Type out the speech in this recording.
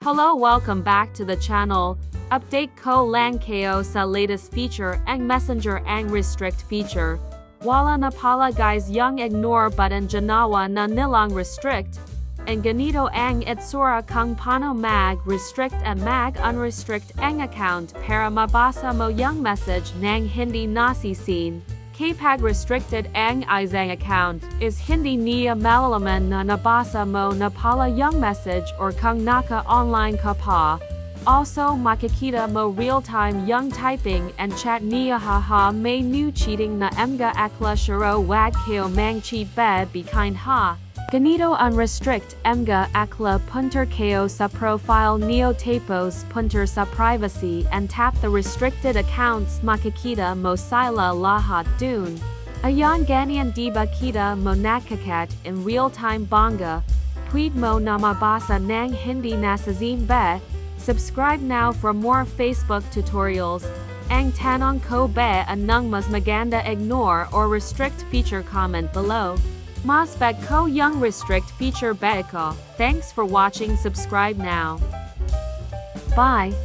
Hello, welcome back to the channel. Update ko lang kayo sa latest feature ang messenger ang restrict feature. Wala na pala guys yung ignore button janawa na nilang restrict. And ganito ang itsura kung paano mag-restrict at mag-unrestrict ang account para mabasa mo yung message nang hindi nasisin. Kapag restricted ang isang account, is hindi niya malalaman na nabasa mo na pala yung message or kung naka-online ka pa. Also, makikita mo real-time yung typing and chat niya haha may new cheating na mga akla shiro wag kayo mang cheat be kind ha. Ganito unrestrict mga akla punter kayo sa profile neo tapos punter sa privacy and tap the restricted accounts makikita mo sila lahat dun. Ayan ganyan diba kita mo nakakat in real-time banga. Pwede mo na mabasa nang hindi nasazin be. Subscribe now for more Facebook tutorials. Ang tanong ko be anong mas maganda ignore or restrict feature comment below. Mas bag ko yung restrict feature be ko. Thanks for watching, subscribe now. Bye.